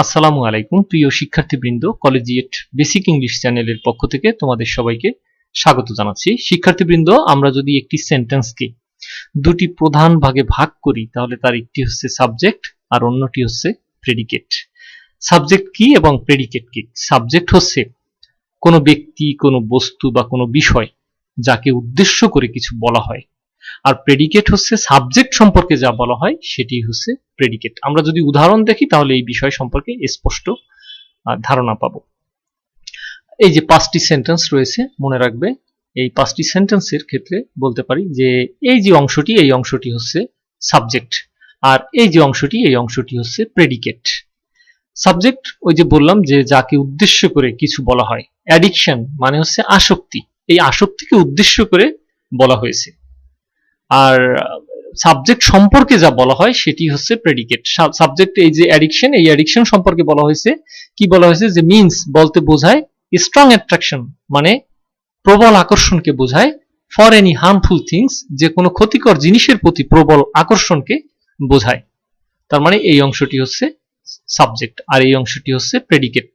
আসসালামু আলাইকুম প্রিয় শিক্ষার্থীবৃন্দ, কলেজিয়েট বেসিক ইংলিশ চ্যানেলের পক্ষ থেকে তোমাদের সবাইকে স্বাগত জানাচ্ছি। শিক্ষার্থীবৃন্দ, আমরা যদি একটি সেন্টেন্সকে দুটি প্রধান ভাগে ভাগ করি তাহলে তার একটি হচ্ছে সাবজেক্ট আর অন্যটি হচ্ছে প্রেডিকেট। সাবজেক্ট কি এবং প্রেডিকেট কি? সাবজেক্ট হচ্ছে কোনো ব্যক্তি, কোনো বস্তু বা কোনো বিষয় যাকে উদ্দেশ্য করে কিছু বলা হয়, আর প্রেডিকেট হচ্ছে সাবজেক্ট সম্পর্কে যা বলা হয় সেটি হচ্ছে প্রেডিকেট। আমরা যদি উদাহরণ দেখি তাহলে এই বিষয় সম্পর্কে স্পষ্ট ধারণা পাবো। এই যে 5টি সেন্টেন্স রয়েছে, মনে রাখবে এই 5টি সেন্টেন্সের ক্ষেত্রে বলতে পারি যে এই যে অংশটি, এই অংশটি হচ্ছে সাবজেক্ট, আর এই যে অংশটি, এই অংশটি হচ্ছে প্রেডিকেট। সাবজেক্ট ওই যে বললাম যে যাকে উদ্দেশ্য করে কিছু বলা হয়। অ্যাডিকশন মানে হচ্ছে আসক্তি, এই আসক্তিকে উদ্দেশ্য করে বলা হয়েছে। আর সাবজেক্ট সম্পর্কে যা বলা হয় সেটি হচ্ছে প্রেডিকেট। সাবজেক্ট এই যে অ্যাডিকশন, এই অ্যাডিকশন সম্পর্কে বলা হয়েছে, কি বলা হয়েছে যে মিন্স বলতে বোঝায় স্ট্রং অ্যাট্রাকশন, মানে প্রবল আকর্ষণকে বোঝায়। ফর এনি হার্মফুল থিংস, যে কোনো ক্ষতিকর জিনিসের প্রতি প্রবল আকর্ষণকে বোঝায়। তার মানে এই অংশটি হচ্ছে সাবজেক্ট আর এই অংশটি হচ্ছে প্রেডিকেট।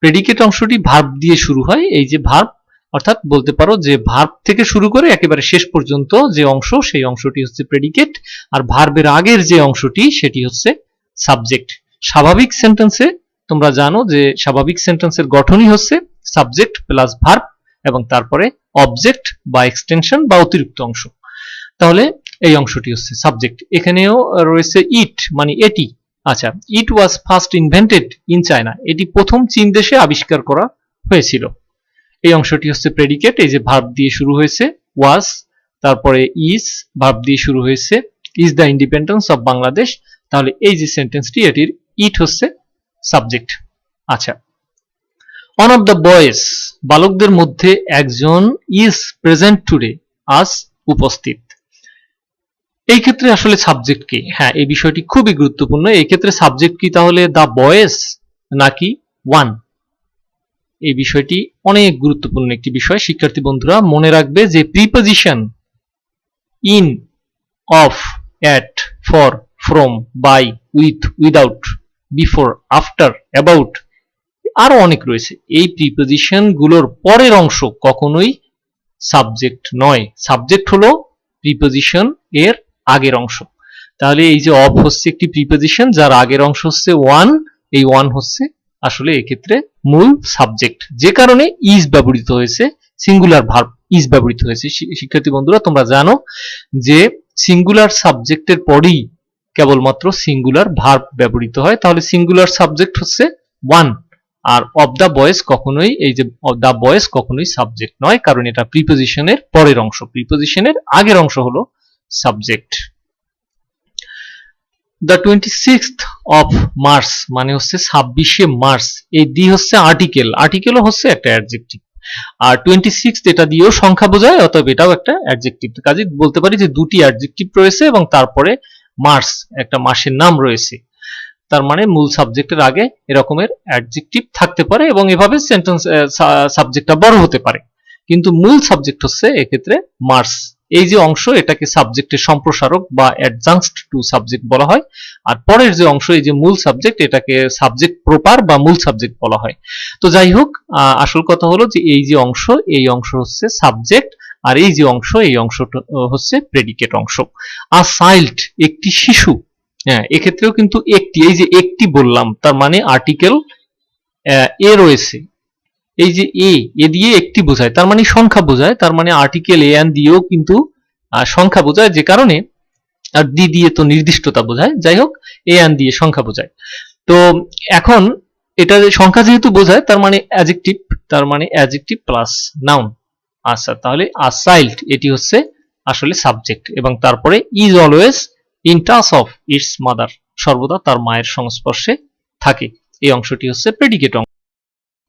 প্রেডিকেট অংশটি ভার্ব দিয়ে শুরু হয়। এই যে ভার্ব, অর্থাৎ বলতে পারো যে ভার্ব থেকে শুরু করে একেবারে শেষ পর্যন্ত যে অংশ, সেই অংশটি হচ্ছে প্রেডিকেট, আর ভার্বের আগের যে অংশটি সেটি হচ্ছে সাবজেক্ট। স্বাভাবিক সেন্টেন্সে তোমরা জানো যে স্বাভাবিক সেন্টেন্সের গঠনই হচ্ছে সাবজেক্ট প্লাস ভার্ব এবং তারপরে অবজেক্ট বা এক্সটেনশন বা অতিরিক্ত অংশ। তাহলে এই অংশটি হচ্ছে সাবজেক্ট। এখানেও রয়েছে ইট, মানে এটি। আচ্ছা, it was first invented in China, এটি প্রথম চীন দেশে আবিষ্কার করা হয়েছিল। এই অংশটি হচ্ছে প্রেডিকেট। এই যে ভার্ব দিয়ে শুরু হয়েছে ওয়াজ, তারপরে ইজ, ভার্ব দিয়ে শুরু হয়েছে is the independence of Bangladesh. তাহলে এই যে সেন্টেন্সটি, এটির ইট হচ্ছে সাবজেক্ট। আচ্ছা, ওয়ান অফ দ্য বয়েজ, বালকদের মধ্যে একজন, ইজ প্রেজেন্ট টুডে, আজ উপস্থিত। এই ক্ষেত্রে আসলে সাবজেক্ট কি? হ্যাঁ, এই বিষয়টি খুবই গুরুত্বপূর্ণ। এই ক্ষেত্রে সাবজেক্ট কি তাহলে দ্য বয়েজ নাকি ওয়ান? এই বিষয়টি অনেক গুরুত্বপূর্ণ একটি বিষয়। শিক্ষার্থী বন্ধুরা মনে রাখবে যে preposition in, of, at, for, from, by, with, without, before, after, about, আরো অনেক রয়েছে। এই প্রিপজিশন গুলোর পরের অংশ কখনোই সাবজেক্ট নয়। সাবজেক্ট হলো প্রিপজিশন এর আগের অংশ। তাহলে এই যে অফ হচ্ছে একটি প্রিপজিশন যার আগের অংশ হচ্ছে ওয়ান, এই ওয়ান হচ্ছে আসলে এক্ষেত্রে মূল সাবজেক্ট, যে কারণে ইজ ব্যবহৃত হয়েছে, সিঙ্গুলার ভার্ব ইজ ব্যবহৃত হয়েছে। শিক্ষার্থী বন্ধুরা তোমরা জানো যে সিঙ্গুলার সাবজেক্টের পরেই কেবলমাত্র সিঙ্গুলার ভার্ব ব্যবহৃত হয়। তাহলে সিঙ্গুলার সাবজেক্ট হচ্ছে ওয়ান, আর অফ দ্য বয়েজ কখনোই, এই যে দ্য বয়েজ কখনোই সাবজেক্ট নয়, কারণ এটা প্রিপজিশনের পরের অংশ। প্রিপজিশনের আগের অংশ হলো subject. The 26th of March মানে হচ্ছে 26শে মার্চ। এই দি হচ্ছে আর্টিকেল, আর্টিকেলও হচ্ছে একটা অ্যাডজেক্টিভ, আর 26 এটা দিয়েও সংখ্যা বোঝায়, অতএব এটাও একটা অ্যাডজেক্টিভ। কাজে বলতে পারি যে দুটি অ্যাডজেক্টিভ রয়েছে এবং তারপরে মার্চ, একটা মাসের নাম রয়েছে। তার মানে মূল সাবজেক্টের আগে এরকমের অ্যাডজেক্টিভ থাকতে পারে এবং এভাবে সেন্টেন্স সাবজেক্টটা বড় হতে পারে, কিন্তু মূল সাবজেক্ট হচ্ছে এক্ষেত্রে মার্চ। এই যে অংশ, এটাকে সাবজেক্টের সম্প্রসারক বা অ্যাডজাংস্ট টু সাবজেক্ট বলা হয়। আর পরের যে অংশ, এই যে মূল সাবজেক্ট, এটাকে সাবজেক্ট প্রপার বা মূল সাবজেক্ট বলা হয়। তো যাই হোক, আসল কথা হলো যে এই যে অংশ, এই অংশ হচ্ছে সাবজেক্ট, আর এই যে অংশ, এই অংশটা হচ্ছে প্রেডিকেট অংশ। আ চাইল্ড, একটি শিশু। হ্যাঁ, এক্ষেত্রেও কিন্তু একটি, এই যে একটি বললাম, তার মানে আর্টিকেল এ রয়েছে। এই যে এ দিয়ে একটি বোঝায়, তার মানে সংখ্যা বোঝায়। তার মানে আর্টিকেল এ এন্ড দিয়েও কিন্তু সংখ্যা বোঝায়, যে কারণে, আর দি দিয়ে তো নির্দিষ্টতা বোঝায়। যাই হোক, এ এন্ড দিয়ে সংখ্যা বোঝায়। তো এখন এটা সংখ্যা যেহেতু বোঝায়, তার মানে অ্যাডজেক্টিভ, তার মানে অ্যাডজেক্টিভ প্লাস নাউন। আচ্ছা, তাহলে আ চাইল্ড এটি হচ্ছে আসলে সাবজেক্ট, এবং তারপরে is always in touch of its mother, সর্বদা তার মায়ের সংস্পর্শে থাকে, এই অংশটি হচ্ছে প্রেডিকেট অংশ।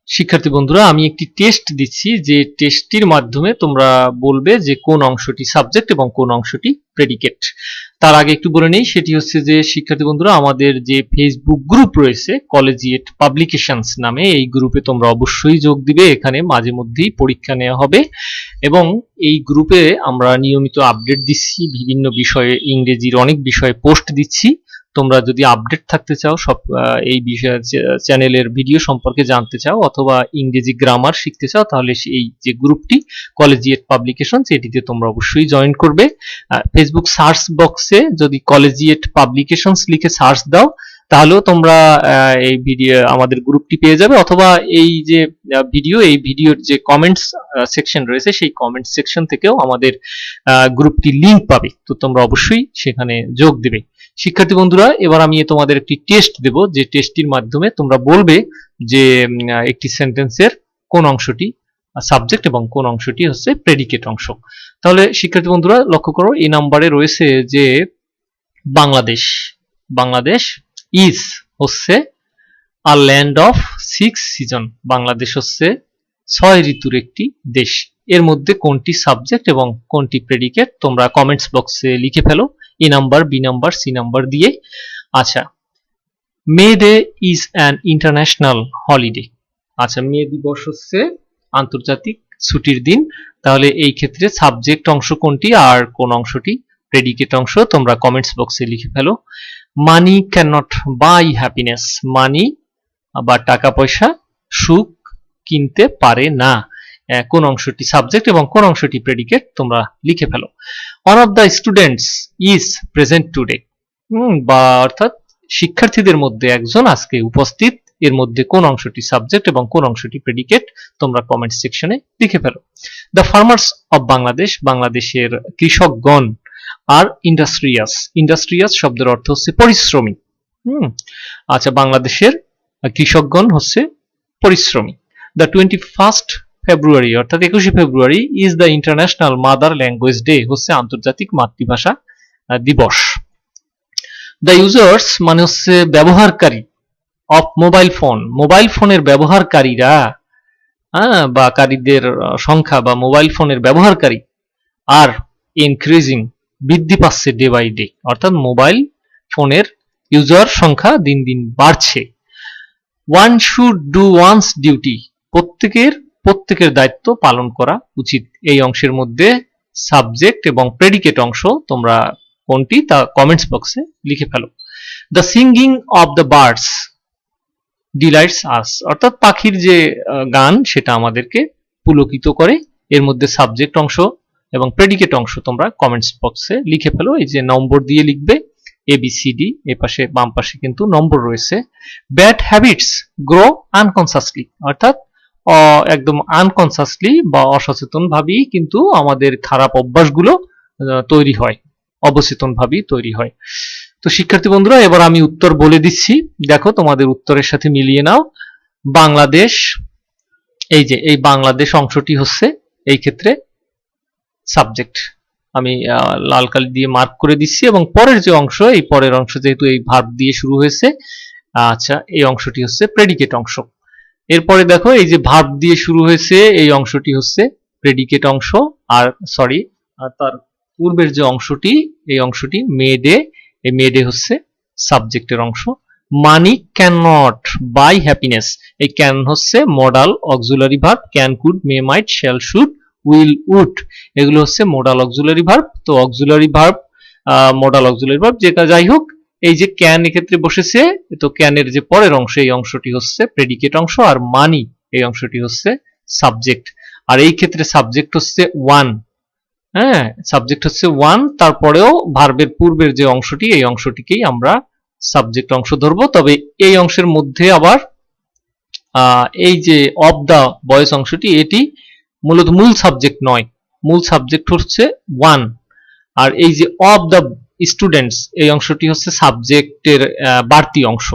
শিক্ষার্থী বন্ধুরা, আমি একটি টেস্ট দিচ্ছি, যে টেস্টটির মাধ্যমে তোমরা বলবে যে কোন অংশটি সাবজেক্ট এবং কোন অংশটি প্রেডিকেট। তার আগে একটু বলে নেই, সেটি হচ্ছে যে শিক্ষার্থী বন্ধুরা, আমাদের যে ফেসবুক গ্রুপ রয়েছে কলেজিয়েট পাবলিকেশনস নামে, এই গ্রুপে তোমরা অবশ্যই যোগ দিবে। এখানে মাঝে মধ্যেই পরীক্ষা নেওয়া হবে এবং এই গ্রুপে আমরা নিয়মিত আপডেট দিচ্ছি, বিভিন্ন বিষয়ে, ইংরেজির অনেক বিষয়ে পোস্ট দিচ্ছি। তোমরা যদি আপডেট থাকতে চাও সব এই বিষয়ে চ্যানেলের ভিডিও সম্পর্কে জানতে চাও অথবা ইংরেজি গ্রামার শিখতে চাও, তাহলে এই যে গ্রুপটি কলেজিয়েট পাবলিকেশনস, এটিতে তোমরা অবশ্যই জয়েন করবে। ফেসবুক সার্চ বক্সে যদি কলেজিয়েট পাবলিকেশনস লিখে সার্চ দাও তাহলেও তোমরা এই ভিডিও আমাদের গ্রুপটি পেয়ে যাবে, অথবা এই যে এই ভিডিওর যে কমেন্টস সেকশন রয়েছে সেই কমেন্ট সেকশন থেকেও আমাদের গ্রুপটি লিংক পাবে। তো তোমরা অবশ্যই সেখানে যোগ দেবে। শিক্ষার্থী বন্ধুরা, এবার আমি তোমাদের একটি টেস্ট দেব, যে টেস্টটির মাধ্যমে তোমরা বলবে যে একটি সেন্টেন্সের কোন অংশটি সাবজেক্ট এবং কোন অংশটি হচ্ছে প্রেডিকেট অংশ। তাহলে শিক্ষার্থী বন্ধুরা লক্ষ্য করো, এই নাম্বারে রয়েছে যে বাংলাদেশ ইজ হচ্ছে আ ল্যান্ড অফ 6 সিজন। বাংলাদেশ হচ্ছে 6 ঋতুর একটি দেশ। এর মধ্যে কোনটি সাবজেক্ট এবং কোনটি প্রেডিকেট তোমরা কমেন্টস বক্সে লিখে ফেলো A number, B number, C number দিয়ে। আচ্ছা, May Day is an international holiday. আচ্ছা, মে দিবস হচ্ছে আন্তর্জাতিক ছুটির দিন। তাহলে এই ক্ষেত্রে সাবজেক্ট অংশ কোনটি আর কোন অংশটি প্রেডিকেট অংশ তোমরা কমেন্টস বক্সে লিখে ফেলো। Money can not buy happiness. Money বা টাকা পয়সা সুখ কিনতে পারে না। কোন অংশটি সাবজেক্ট এবং কোন অংশটি প্রেডিকেট তোমরা লিখে ফেলো। One of the students is present today. বা অর্থাৎ শিক্ষার্থীদের মধ্যে একজন আজকে উপস্থিত। এর মধ্যে কোন অংশটি সাবজেক্ট এবং কোন অংশটি প্রেডিকেট তোমরা কমেন্ট সেকশনে লিখে ফেলো। The farmers of Bangladesh. বাংলাদেশের কৃষকগণ আর ইন্ডাস্ট্রিয়াস। ইন্ডাস্ট্রিয়াস শব্দের অর্থ হচ্ছে পরিশ্রমী। আচ্ছা, বাংলাদেশের কৃষকগণ হচ্ছে পরিশ্রমী। দ্য 21st ফেব্রুয়ারি অর্থাৎ 21শে ফেব্রুয়ারি is the international mother language day, হচ্ছে আন্তর্জাতিক মাতৃভাষা দিবস। দ্য ইউজার্স মানে হচ্ছে ব্যবহারকারী অফ মোবাইল ফোন। মোবাইল ফোনের ব্যবহারকারীরা বা কারীদের সংখ্যা বা মোবাইল ফোনের ব্যবহারকারী আর ইনক্রিজিং বৃদ্ধি পাচ্ছে ডে বাই ডে, অর্থাৎ মোবাইল ফোনের ইউজার সংখ্যা দিন দিন বাড়ছে। One should do one's duty. প্রত্যেকের দায়িত্ব পালন করা উচিত। এই অংশের মধ্যে সাবজেক্ট এবং প্রেডিকেট অংশ তোমরা কোনটি তা কমেন্টস বক্সে লিখে ফেলো। The singing of the birds delights us. অর্থাৎ পাখির যে গান সেটা আমাদেরকে পুলকিত করে। এর মধ্যে সাবজেক্ট অংশ এবং প্রেডিকেট অংশ তোমরা কমেন্টস বক্সে লিখে ফেলো। এই যে নম্বর দিয়ে লিখবে ABCD, এ পাশে বাম পাশে কিন্তু নম্বর রয়েছে। Bad habits grow unconsciously. অর্থাৎ একদম আনকনসাসলি বা অসচেতন ভাবেই কিন্তু আমাদের খারাপ অভ্যাসগুলো তৈরি হয়, অবচেতন ভাবেই তৈরি হয়। তো শিক্ষার্থী বন্ধুরা, এবার আমি উত্তর বলে দিচ্ছি, দেখো তোমাদের উত্তরের সাথে মিলিয়ে নাও। বাংলাদেশ, এই বাংলাদেশ অংশটি হচ্ছে এই ক্ষেত্রে সাবজেক্ট। আমি লাল কালি দিয়ে মার্ক করে দিচ্ছি, এবং পরের যে অংশ, এই পরের অংশ যেহেতু এই ভার্ব দিয়ে শুরু হয়েছে, আচ্ছা, এই অংশটি হচ্ছে প্রেডিকেট অংশ। এরপরে দেখো, এই যে ভার্ব দিয়ে শুরু হয়েছে এই অংশটি হচ্ছে প্রেডিকেট অংশ, আর তার পূর্বের যে অংশটি, এই অংশটি মে ডে, এই মে ডে হচ্ছে সাবজেক্টের অংশ। Money can not buy happiness, এই ক্যান হচ্ছে modal auxiliary verb. Can, could, may, might, shall, should, will, would, এগুলো হচ্ছে মডাল অক্সিলারি ভার্ব। তো auxiliary verb, modal auxiliary verb যেটা যাই হোক, এই যে ক্যান এক্ষেত্রে বসেছে, তো ক্যানের যে পরের অংশ এই অংশটি হচ্ছে প্রেডিকেট অংশ, আর মানি এই অংশটি হচ্ছে সাবজেক্ট। আর এই ক্ষেত্রে সাবজেক্ট হচ্ছে ওয়ান। হ্যাঁ, সাবজেক্ট হচ্ছে ওয়ান, তারপরেও ভার্বের পূর্বের যে অংশটি, এই অংশটিকেই আমরা সাবজেক্ট অংশ ধরবো। তবে এই অংশের মধ্যে আবার এই যে অফ দা বয়েস অংশটি, এটি মূলত মূল সাবজেক্ট নয়, মূল সাবজেক্ট হচ্ছে ওয়ান। আর এই যে অফ দা স্টুডেন্টস, এই অংশটি হচ্ছে সাবজেক্টের বাড়তি অংশ।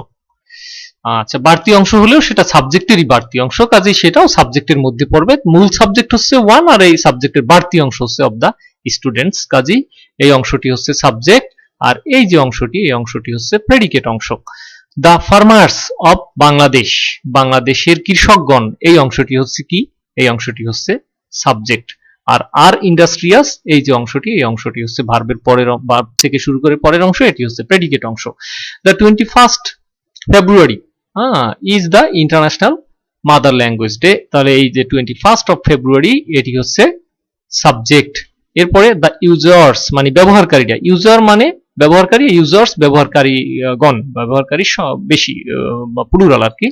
আচ্ছা, বাড়তি অংশ হলেও সেটা সাবজেক্টেরই বাড়তি অংশ, কাজেই সেটাও সাবজেক্টের মধ্যে পড়বে। মূল সাবজেক্ট হচ্ছে ওয়ান, আর এই সাবজেক্টের বাড়তি অংশ হচ্ছে অফ দা স্টুডেন্টস, কাজেই এই অংশটি হচ্ছে সাবজেক্ট, আর এই যে অংশটি, এই অংশটি হচ্ছে প্রেডিকেট অংশ। দ্য ফার্মার্স অফ বাংলাদেশ, বাংলাদেশের কৃষকগণ, এই অংশটি হচ্ছে কি, এই অংশটি হচ্ছে সাবজেক্ট। আর ইন্ডাস্ট্রিয়াস, এই যে অংশটি, এই অংশটি হচ্ছে ভার্বের পরের, ভার্ব থেকে শুরু করে পরের অংশ, এটি হচ্ছে প্রেডিকেট অংশ। The 21st February is the international mother language day. তাহলে এই যে 21st of ফেব্রুয়ারি, এটি হচ্ছে সাবজেক্ট। এরপরে দ্য ইউজার্স মানে ব্যবহারকারীরা। ইউজার মানে ব্যবহারকারী ইউজার্স ব্যবহারকারী গণ ব্যবহারকারী বেশি বা প্লুরাল আর কি।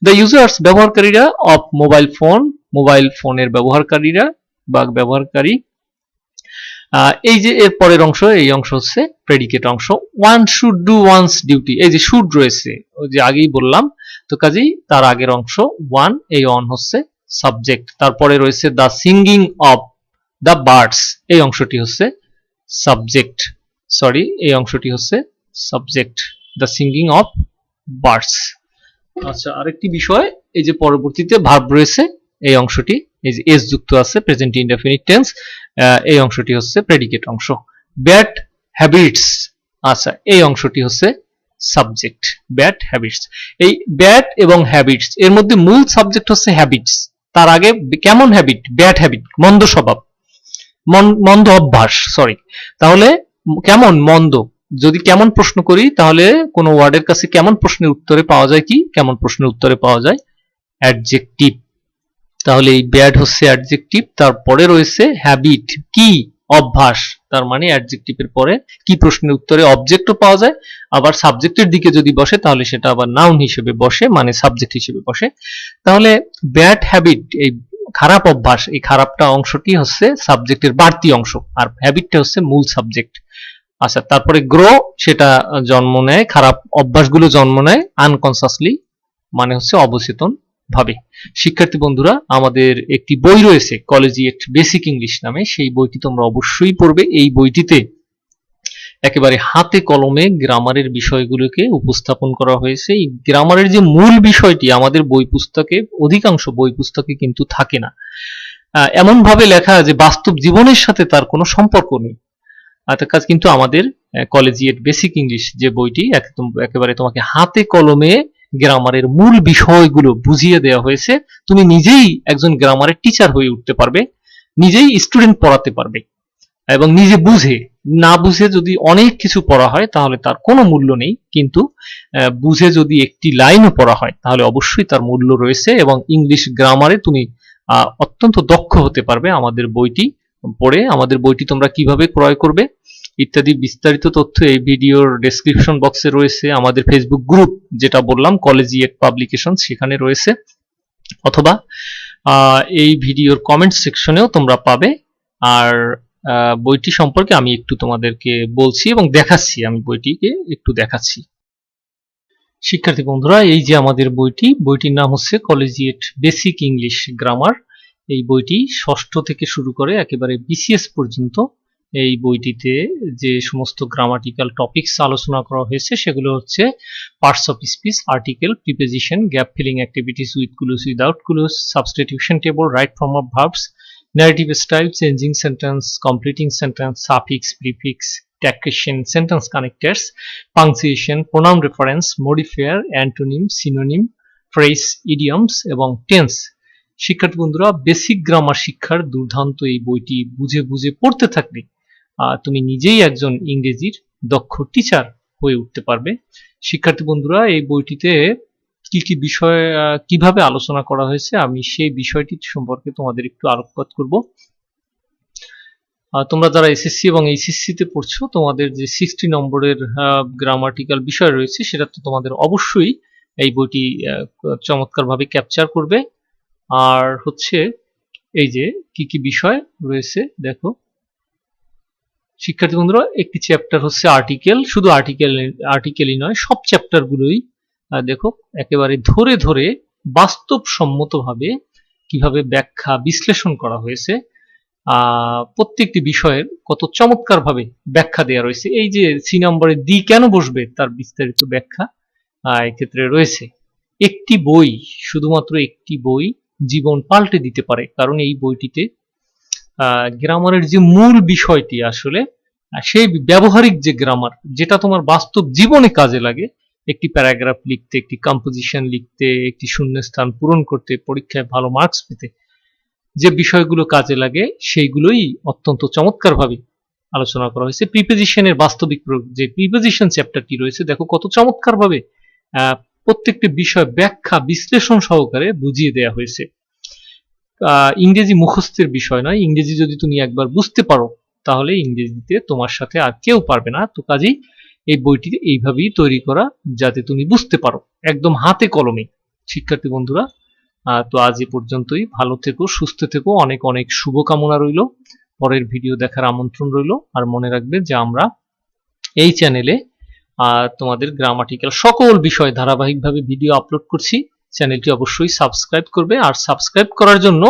দ্য ইউজার্স ব্যবহারকারীরা অফ মোবাইল ফোনের ব্যবহারকারীরা বা ব্যবহারকারী। এই যে এর পরের অংশ, এই অংশ হচ্ছে প্রেডিকেট অংশ। One should do one's duty, এই যে শুড রয়েছে ওই যে আগেই বললাম, তো কাজেই তার আগের অংশ ওয়ান, এই অন হচ্ছে সাবজেক্ট। তারপরে রয়েছে the singing of the birds, এই অংশটি হচ্ছে সাবজেক্ট, সরি এই অংশটি হচ্ছে subject, the singing of birds. আচ্ছা, আরেকটি বিষয়, এই যে পরবর্তীতে ভার্ব রয়েছে, এই অংশটি এই যে এস যুক্ত আছে প্রেজেন্ট ইনডেফিনিট টেন্স, এই অংশটি হচ্ছে প্রেডিকেট অংশ। ব্যাড হ্যাবিটস, আচ্ছা এই অংশটি হচ্ছে সাবজেক্ট, ব্যাড হ্যাবিটস। এই ব্যাড এবং হ্যাবিটস এর মধ্যে মূল সাবজেক্ট হচ্ছে হ্যাবিটস, তার আগে কেমন হ্যাবিট, ব্যাড হ্যাবিট মন্দ স্বভাব, মন্দ অভ্যাস, সরি। তাহলে কেমন মন্দ, যদি কেমন প্রশ্ন করি তাহলে কোন ওয়ার্ডের কাছে কেমন প্রশ্নের উত্তরে পাওয়া যায় কি, কেমন প্রশ্নের উত্তরে পাওয়া যায় অ্যাডজেক্টিভ। তাহলে এই ব্যাড হচ্ছে অ্যাডজেক্টিভ, তারপরে রয়েছে হ্যাবিট কি অভ্যাস, তার মানে অ্যাডজেক্টিভের পরে কি প্রশ্নের উত্তরে অবজেক্টও পাওয়া যায়, আবার সাবজেক্টের দিকে যদি বসে তাহলে সেটা আবার নাউন হিসেবে বসে, মানে সাবজেক্ট হিসেবে বসে। তাহলে ব্যাড হ্যাবিট, এই খারাপ অভ্যাস, এই খারাপটা অংশটি হচ্ছে সাবজেক্টের বাড়তি অংশ, আর হ্যাবিটটা হচ্ছে মূল সাবজেক্ট। আচ্ছা, তারপরে গ্রো, সেটা জন্ম নেয়, খারাপ অভ্যাসগুলো জন্ম নেয় আনকনসাসলি, মানে হচ্ছে অবচেতন ভাবে। শিক্ষার্থী বন্ধুরা, আমাদের একটি বই রয়েছে কলেজিয়েট বেসিক ইংলিশ নামে, সেই বইটি তোমরা অবশ্যই পড়বে। এই বইটিতে একেবারে হাতে কলমে গ্রামারের বিষয়গুলোকে উপস্থাপন করা হয়েছে। এই গ্রামারের যে মূল বিষয়টি আমাদের বই পুস্তকে, অধিকাংশ বই পুস্তকে কিন্তু থাকে না, এমন ভাবে লেখা যে বাস্তব জীবনের সাথে তার কোনো সম্পর্ক নেই। কাজ কিন্তু আমাদের কলেজিয়েট বেসিক ইংলিশ যে বইটি একেবারে তোমাকে হাতে কলমে গ্রামারের মূল বিষয়গুলো বুঝিয়ে দেওয়া হয়েছে, তুমি নিজেই একজন গ্রামারের টিচার হয়ে উঠতে পারবে, নিজেই স্টুডেন্ট পড়াতে পারবে, এবং নিজে বুঝে, না বুঝে যদি অনেক কিছু পড়া হয় তাহলে তার কোনো মূল্য নেই, কিন্তু বুঝে যদি একটি লাইনও পড়া হয় তাহলে অবশ্যই তার মূল্য রয়েছে, এবং ইংলিশ গ্রামারে তুমি অত্যন্ত দক্ষ হতে পারবে আমাদের বইটি পড়ে। আমাদের বইটি তোমরা কিভাবে ক্রয় করবে ইত্যাদি বিস্তারিত তথ্য এই ভিডিওর ডেসক্রিপশন বক্সে রয়েছে। আমাদের ফেসবুক গ্রুপ যেটা বললাম কলেজিয়েট পাবলিকেশন, সেখানে রয়েছে, অথবা এই ভিডিওর কমেন্ট সেকশনেও তোমরা পাবে। আর বইটি সম্পর্কে আমি একটু তোমাদেরকে বলছি এবং দেখাচ্ছি, আমি বইটিকে একটু দেখাচ্ছি। শিক্ষার্থী বন্ধুরা, এই যে আমাদের বইটির নাম হচ্ছে কলেজিয়েট বেসিক ইংলিশ গ্রামার। এই বইটি ষষ্ঠ থেকে শুরু করে একেবারে বিসিএস পর্যন্ত এই বইটিতে যে সমস্ত গ্রামাটিক্যাল টপিকস আলোচনা করা হয়েছে সেগুলো হচ্ছে parts of speech, article, preposition, gap filling activities with clues, without clues, substitution table, right form of verbs, narrative style, changing sentence, completing sentence, suffix, prefix, tactation, sentence connectors, punctuation, pronoun reference, modifier, antonym, synonym, phrase, idioms এবং tense। শিক্ষার্থী বন্ধুরা, basic grammar শিক্ষার দুর্দান্ত এই বইটি বুঝে বুঝে পড়তে থাকলে তুমি নিজেই একজন ইংরেজির দক্ষ টিচার হয়ে উঠতে পারবে। শিক্ষার্থী বন্ধুরা, এই বইটিতে কি কি বিষয় কিভাবে আলোচনা করা হয়েছে আমি সেই বিষয়টি সম্পর্কে তোমাদের একটু আলোকপাত করব। তোমরা যারা এসএসসি এবং এইচএসসি তে পড়ছো, তোমাদের যে 60 নম্বরের গ্রামাটিক্যাল বিষয় রয়েছে সেটা তো তোমাদের অবশ্যই এই বইটি চমৎকারভাবে ক্যাপচার করবে। আর হচ্ছে এই যে কি কি বিষয় রয়েছে দেখো শিক্ষার্থী বন্ধুরা, একটি চ্যাপ্টার হচ্ছে আর্টিকেল, শুধু আর্টিকেলই নয়, সব চ্যাপ্টারগুলোই দেখো একেবারে ধরে ধরে বাস্তবসম্মতভাবে কিভাবে ব্যাখ্যা বিশ্লেষণ করা হয়েছে, প্রত্যেকটি বিষয়ের কত চমৎকারভাবে ব্যাখ্যা দেওয়া রয়েছে। এই যে সি নম্বরে দি কেন বসবে তার বিস্তারিত ব্যাখ্যা এক্ষেত্রে রয়েছে। একটি বই, শুধুমাত্র একটি বই জীবন পাল্টে দিতে পারে, কারণ এই বইটিতে গ্রামারের যে মূল বিষয়টি আসলে সেই ব্যবহারিক যে গ্রামার, যেটা তোমার বাস্তব জীবনে কাজে লাগে, একটি প্যারাগ্রাফ লিখতে, একটি কম্পোজিশন লিখতে, একটি শূন্যস্থান পূরণ করতে, পরীক্ষায় ভালো মার্কস পেতে যে বিষয়গুলো কাজে লাগে সেইগুলোই অত্যন্ত চমৎকারভাবে আলোচনা করা হয়েছে। প্রিপোজিশনের বাস্তবিক প্রয়োগ, যে প্রিপোজিশন চ্যাপ্টারটি রয়েছে দেখো কত চমৎকারভাবে প্রত্যেকটি বিষয় ব্যাখ্যা বিশ্লেষণ সহকারে বুঝিয়ে দেওয়া হয়েছে। ইংরেজি মুখস্থের বিষয় নয়, ইংরেজি যদি তুমি একবার বুঝতে পারো তাহলে ইংরেজিতে তোমার সাথে আর কেউ পারবে না। তো কাজেই এই বইটি এইভাবেই তৈরি করা, যাতে তুমি বুঝতে পারো একদম হাতে কলমে। শিক্ষার্থী বন্ধুরা, তো আজ এ পর্যন্তই। ভালো থেকো, সুস্থ থেকো, অনেক অনেক শুভকামনা রইল। পরের ভিডিও দেখার আমন্ত্রণ রইল। আর মনে রাখবে যে আমরা এই চ্যানেলে তোমাদের গ্রামাটিক্যাল সকল বিষয় ধারাবাহিকভাবে ভিডিও আপলোড করছি। চ্যানেলটি অবশ্যই সাবস্ক্রাইব করবে। আর সাবস্ক্রাইব করার জন্য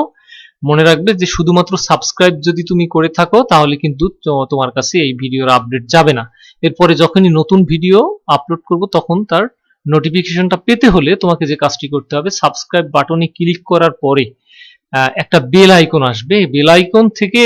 মনে রাখবে যে শুধুমাত্র সাবস্ক্রাইব যদি তুমি করে থাকো তাহলে কিন্তু তোমার কাছে এই ভিডিওর আপডেট যাবে না। এরপরে যখনই নতুন ভিডিও আপলোড করব তখন তার নোটিফিকেশনটা পেতে হলে তোমাকে যে কাজটি করতে হবে, সাবস্ক্রাইব বাটনে ক্লিক করার পরে একটা বেল আইকন আসবে। বেল আইকন থেকে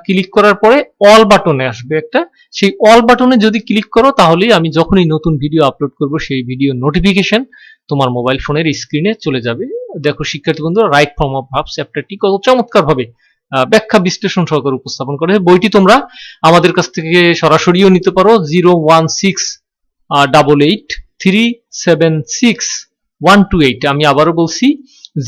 ক্লিক করার পরে অল বাটনে আসবে একটা। সেই অল বাটনে যদি ক্লিক করো তাহলেই আমি যখনই নতুন ভিডিও আপলোড করব সেই ভিডিও নোটিফিকেশন তোমার মোবাইল ফোনের স্ক্রিনে চলে যাবে। দেখো শিক্ষার্থী বন্ধুরা, রাইট ফর্ম অফ ভার্বস চ্যাপ্টারটি কত চমৎকার ভাবে ব্যাখ্যা বিশ্লেষণ সহকারে উপস্থাপন করে। বইটি তোমরা আমাদের কাছ থেকে সরাসরিও নিতে পারো। 01688376128। আমি আবারও বলছি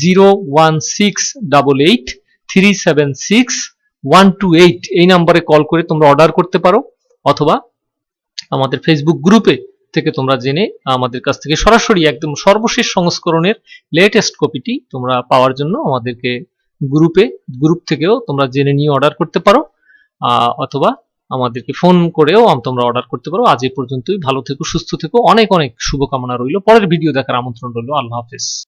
01688376128 এই নাম্বারে কল করে তোমরা অর্ডার করতে পারো, অথবা আমাদের ফেসবুক গ্রুপে থেকে তোমরা জেনে আমাদের কাছ থেকে সরাসরি একদম সর্বশেষ সংস্করণের লেটেস্ট কপিটি তোমরা পাওয়ার জন্য আমাদেরকে গ্রুপ থেকেও তোমরা জেনে নিয়ে অর্ডার করতে পারো, অথবা আমাদেরকে ফোন করেও তোমরা অর্ডার করতে পারো। আজ এই পর্যন্তই। ভালো থেকো, সুস্থ থেকো, অনেক অনেক শুভকামনা রইল। পরের ভিডিও দেখার আমন্ত্রণ রইল। আল্লাহ হাফেজ।